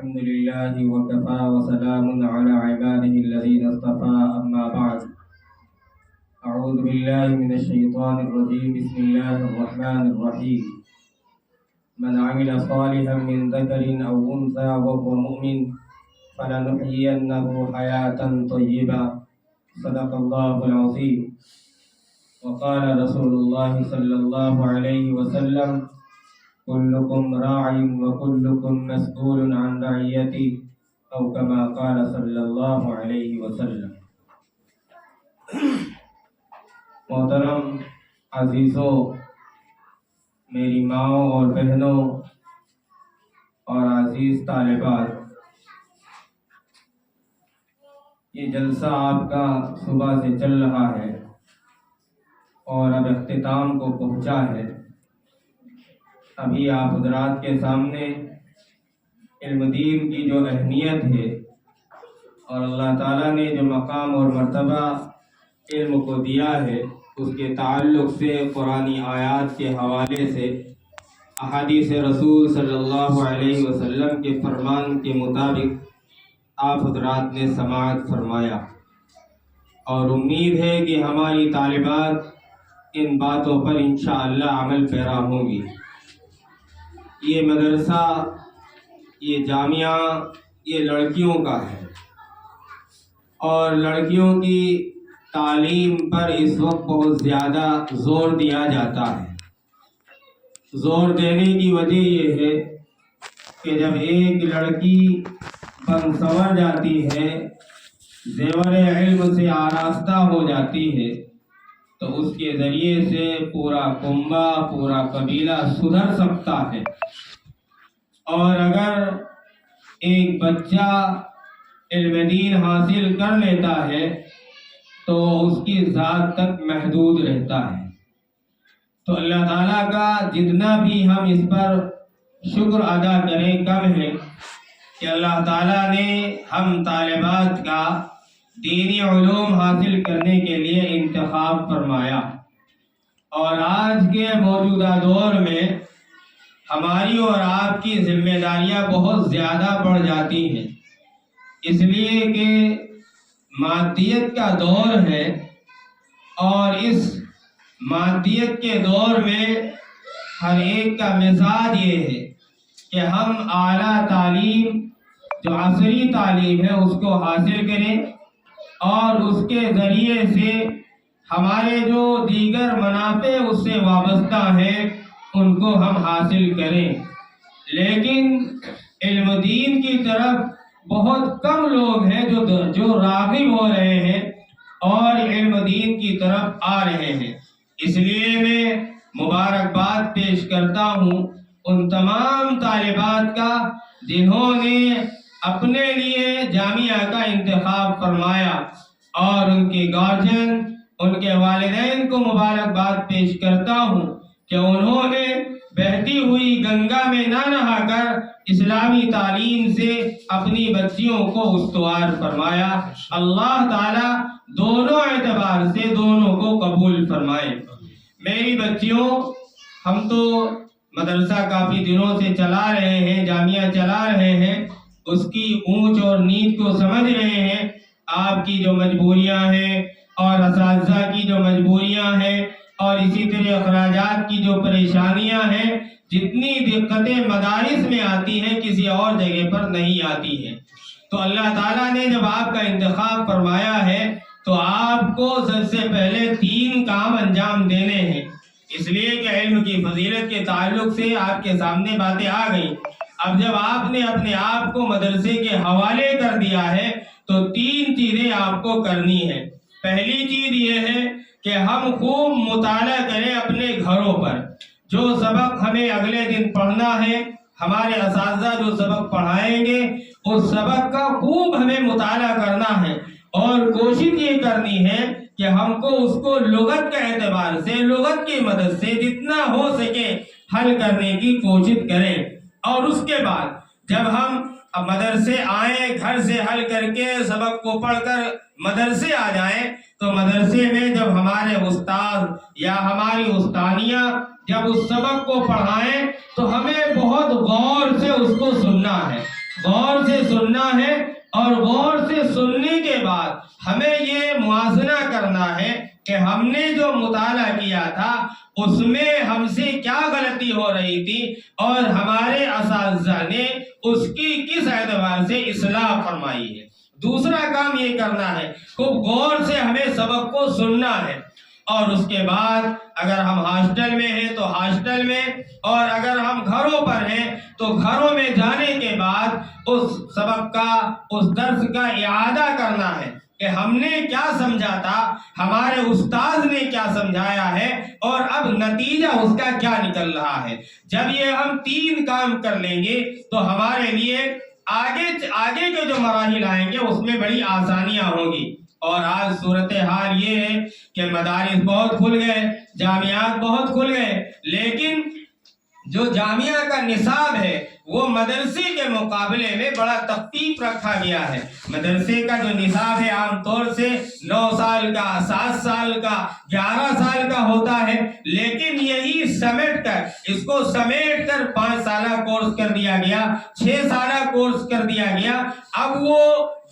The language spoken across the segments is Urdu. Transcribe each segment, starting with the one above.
الحمد لله وكفى وسلام على عباده الذين اصطفى أما بعد أعوذ بالله من الشيطان الرجيم بسم الله الرحمن الرحيم من عمل صالحا من ذكر أو أنثى وهو مؤمن فلنحيينه حياة طيبة صدق الله العظيم وقال رسول الله صلى الله عليه وسلم كلكم راع وكلكم مسؤول عن رعيته او كما قال صلی اللہ علیہ وسلم۔ محترم عزیزوں، میری ماؤں اور بہنوں اور عزیز طالبات، یہ جلسہ آپ کا صبح سے چل رہا ہے اور اب اختتام کو پہنچا ہے۔ ابھی آپ حضرات کے سامنے علم دین کی جو اہمیت ہے اور اللہ تعالیٰ نے جو مقام اور مرتبہ علم کو دیا ہے، اس کے تعلق سے قرآنی آیات کے حوالے سے احادیث رسول صلی اللہ علیہ وسلم کے فرمان کے مطابق آپ حضرات نے سماعت فرمایا، اور امید ہے کہ ہماری طالبات ان باتوں پر انشاءاللہ عمل پیرا ہوں گی۔ یہ مدرسہ، یہ جامعہ، یہ لڑکیوں کا ہے اور لڑکیوں کی تعلیم پر اس وقت بہت زیادہ زور دیا جاتا ہے۔ زور دینے کی وجہ یہ ہے کہ جب ایک لڑکی بن سنور جاتی ہے، زیور علم سے آراستہ ہو جاتی ہے، تو اس کے ذریعے سے پورا کنبہ، پورا قبیلہ سدھر سکتا ہے۔ اور اگر ایک بچہ علم دین حاصل کر لیتا ہے تو اس کی ذات تک محدود رہتا ہے۔ تو اللہ تعالیٰ کا جتنا بھی ہم اس پر شکر ادا کریں کم ہے کہ اللہ تعالیٰ نے ہم طالبات کا دینی علوم حاصل کرنے کے لیے انتخاب فرمایا، اور آج کے موجودہ دور میں ہماری اور آپ کی ذمہ داریاں بہت زیادہ بڑھ جاتی ہیں، اس لیے کہ مادیت کا دور ہے، اور اس مادیت کے دور میں ہر ایک کا مزاج یہ ہے کہ ہم اعلیٰ تعلیم، جو عصری تعلیم ہے، اس کو حاصل کریں اور اس کے ذریعے سے ہمارے جو دیگر منافع اس سے وابستہ ہیں ان کو ہم حاصل کریں۔ لیکن علم دین کی طرف بہت کم لوگ ہیں جو راغب ہو رہے ہیں اور علم دین کی طرف آ رہے ہیں۔ اس لیے میں مبارکباد پیش کرتا ہوں ان تمام طالبات کا جنہوں نے اپنے لیے جامعہ کا انتخاب فرمایا، اور ان کے گارجین، ان کے والدین کو مبارکباد پیش کرتا ہوں کہ انہوں نے بہتی ہوئی گنگا میں نہ نہا کر اسلامی تعلیم سے اپنی بچیوں کو استوار فرمایا۔ اللہ تعالیٰ دونوں اعتبار سے دونوں کو قبول فرمائے۔ میری بچیوں، ہم تو مدرسہ کافی دنوں سے چلا رہے ہیں، جامعہ چلا رہے ہیں، اس کی اونچ اور نیچ کو سمجھ رہے ہیں، آپ کی جو مجبوریاں ہیں اور اساتذہ کی جو مجبوریاں ہیں اور اسی طرح اخراجات کی جو پریشانیاں ہیں، جتنی دقتیں مدارس میں آتی ہیں کسی اور جگہ پر نہیں آتی ہیں۔ تو اللہ تعالیٰ نے جب آپ کا انتخاب فرمایا ہے تو آپ کو سب سے پہلے 3 کام انجام دینے ہیں، اس لیے کہ علم کی فضیلت کے تعلق سے آپ کے سامنے باتیں آ گئیں۔ اب جب آپ نے اپنے آپ کو مدرسے کے حوالے کر دیا ہے تو 3 چیزیں آپ کو کرنی ہیں۔ پہلی چیز یہ ہے کہ ہم خوب مطالعہ کریں اپنے گھروں پر، جو سبق ہمیں اگلے دن پڑھنا ہے، ہمارے اساتذہ جو سبق پڑھائیں گے اس سبق کا خوب ہمیں مطالعہ کرنا ہے، اور کوشش یہ کرنی ہے کہ ہم کو اس کو لغت کے اعتبار سے، لغت کی مدد سے جتنا ہو سکے حل کرنے کی کوشش کریں۔ اور اس کے بعد جب ہم مدرسے آئیں، گھر سے حل کر کے سبق کو پڑھ کر مدرسے آ جائیں، تو مدرسے میں جب ہمارے استاد یا ہماری استانیہ جب اس سبق کو پڑھائیں تو ہمیں بہت غور سے اس کو سننا ہے، غور سے سننا ہے، اور غور سے سننے کے بعد ہمیں یہ موازنہ کرنا ہے کہ ہم نے جو مطالعہ کیا تھا اس میں ہم سے کیا غلطی ہو رہی تھی، اور ہمارے اساتذہ نے اس کی کس اعتبار سے اصلاح فرمائی ہے۔ دوسرا کام یہ کرنا ہے، خوب غور سے ہمیں سبق کو سننا ہے، اور اس کے بعد اگر ہم ہاسٹل میں ہیں تو ہاسٹل میں، اور اگر ہم گھروں پر ہیں تو گھروں میں جانے کے بعد اس سبق کا، اس درس کا اعادہ کرنا ہے کہ ہم نے کیا سمجھا تھا، ہمارے استاذ نے کیا سمجھایا ہے، اور اب نتیجہ اس کا کیا نکل رہا ہے۔ جب یہ ہم 3 کام کر لیں گے تو ہمارے لیے آگے کے جو مراحل آئیں گے اس میں بڑی آسانیاں ہوں گی۔ اور آج صورتحال یہ ہے کہ مدارس بہت کھل گئے، جامعات بہت کھل گئے، لیکن جو جامعہ کا نصاب ہے وہ مدرسے کے مقابلے میں بڑا تخفیف رکھا گیا ہے۔ مدرسے کا جو نصاب ہے عام طور سے 9 سال کا، 7 سال کا، 11 سال کا ہوتا ہے، لیکن یہی سمیٹ کر، اس کو سمیٹ کر 5 سالہ کورس کر دیا گیا، 6 سالہ کورس کر دیا گیا۔ اب وہ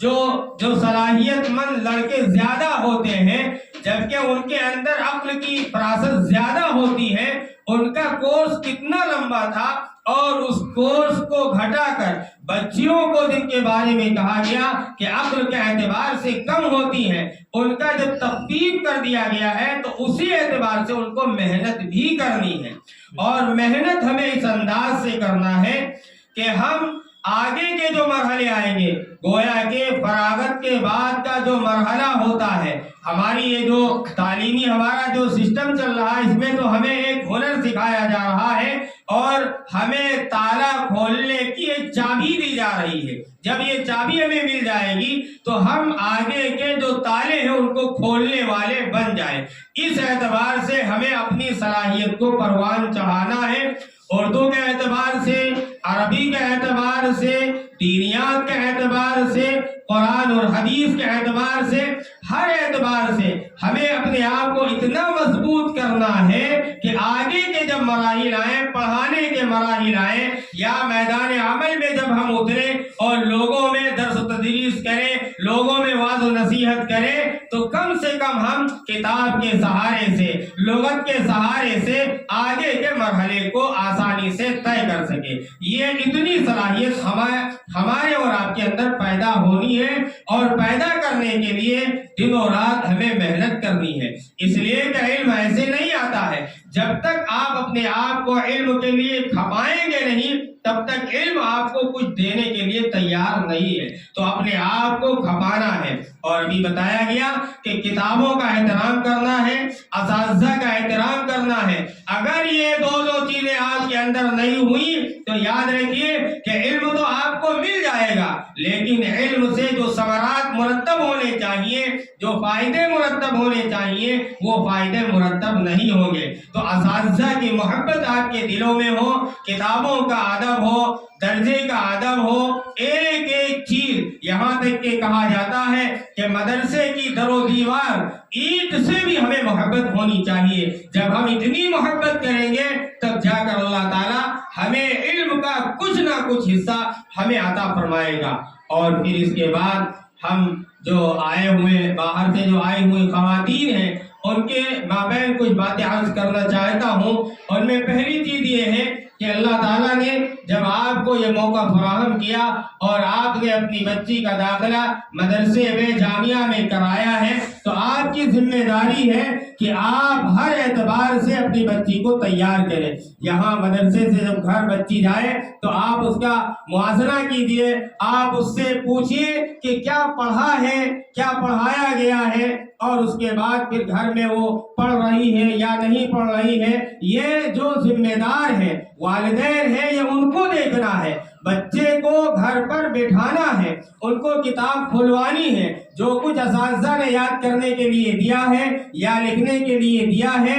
جو صلاحیت مند لڑکے زیادہ ہوتے ہیں، جبکہ ان کے اندر عقل کی فراست زیادہ ہوتی ہے، ان کا کورس کتنا لمبا تھا، اور اس کورس کو گھٹا کر بچیوں کو جن کے بارے میں کہا گیا کہ عقل کے اعتبار سے کم ہوتی ہیں، ان کا جب تخفیف کر دیا گیا ہے تو اسی اعتبار سے ان کو محنت بھی کرنی ہے، اور محنت ہمیں اس انداز سے کرنا ہے کہ ہم آگے کے جو مرحلے آئیں گے، گویا کہ فراغت کے بعد کا جو مرحلہ ہوتا ہے، ہماری یہ جو تعلیمی ہمارا جو سسٹم چل رہا ہے، اس میں تو ہمیں ایک ہنر سکھایا جا رہا ہے، اور ہمیں تالا کھولنے کی ایک چابی دی جا رہی ہے۔ جب یہ چابی ہمیں مل جائے گی تو ہم آگے کے جو تالے ہیں ان کو کھولنے والے بن جائیں۔ اس اعتبار سے ہمیں اپنی صلاحیت کو پروان چڑھانا ہے، اردو کے اعتبار سے، عربی کے اعتبار سے، دینیات کے اعتبار سے، قرآن اور حدیث کے اعتبار سے، ہر اعتبار سے ہمیں اپنے آپ کو اتنا مضبوط کرنا ہے کہ آگے کے جب مراحل آئیں، پڑھانے کے مراحل آئیں، یا میدان عمل میں جب ہم اتریں اور لوگوں میں درس و تدریس کریں، لوگوں میں وعظ و نصیحت کریں، تو کم سے کم ہم کتاب کے سہارے سے، لغت کے سہارے سے آگے کے مرحلے کو آسانی سے طے کر سکیں۔ یہ اتنی صلاحیت ہمارے اور آپ کے اندر پیدا ہونی ہے، اور پیدا کرنے کے لیے دن و رات ہمیں محنت کرنی ہے۔ اس لیے کہ علم ایسے نہیں آتا ہے، جب تک آپ اپنے آپ کو علم کے لیے کھپائیں گے نہیں، تب تک علم آپ کو کچھ دینے کے لیے تیار نہیں ہے۔ تو اپنے آپ کو کھپانا ہے، اور ابھی بتایا گیا کہ کتابوں کا احترام کرنا ہے، اساتذہ کا احترام کرنا ہے۔ اگر یہ دو چیزیں آپ کے اندر نہیں ہوئی تو یاد رکھیے کہ علم تو آپ کو مل جائے گا، لیکن علم سے جو ثمرات مرتب ہونے چاہیے، جو فائدے مرتب ہونے چاہیے، وہ فائدے مرتب نہیں ہوں گے۔ تو اساتذہ کی محبت آپ کے دلوں میں ہو، کتابوں کا ادب ہو، درجے کا ادب ہو، ایک ایک چیز، یہاں تک کہ کہا جاتا ہے کہ مدرسے کی در و دیوار، اینٹ سے بھی ہمیں محبت ہونی چاہیے۔ جب ہم اتنی محبت کریں گے تب جا کر اللہ تعالیٰ ہمیں علم کا کچھ نہ کچھ حصہ ہمیں عطا فرمائے گا۔ اور پھر اس کے بعد ہم جو آئے ہوئے، باہر سے جو آئی ہوئی خواتین ہیں، ان کے مابین کچھ باتیں عرض کرنا چاہتا ہوں۔ اور میں پہلی چیز یہ ہے کہ اللہ تعالیٰ نے جب آپ کو یہ موقع فراہم کیا اور آپ نے اپنی بچی کا داخلہ مدرسے میں، جامعہ میں کرایا ہے، تو آپ کی ذمہ داری ہے کہ آپ ہر اعتبار سے اپنی بچی کو تیار کریں۔ یہاں مدرسے سے جب گھر بچی جائے تو آپ اس کا موازنہ کیجئے، آپ اس سے پوچھئے کہ کیا پڑھا ہے، کیا پڑھایا گیا ہے، اور اس کے بعد پھر گھر میں وہ پڑھ رہی ہے یا نہیں پڑھ رہی ہے۔ یہ جو ذمہ دار ہے، والدین ہیں، یہ ان کو دیکھنا ہے۔ بچے کو گھر پر بٹھانا ہے، ان کو کتاب کھلوانی ہے، جو کچھ اساتذہ نے یاد کرنے کے لیے دیا ہے یا لکھنے کے لیے دیا ہے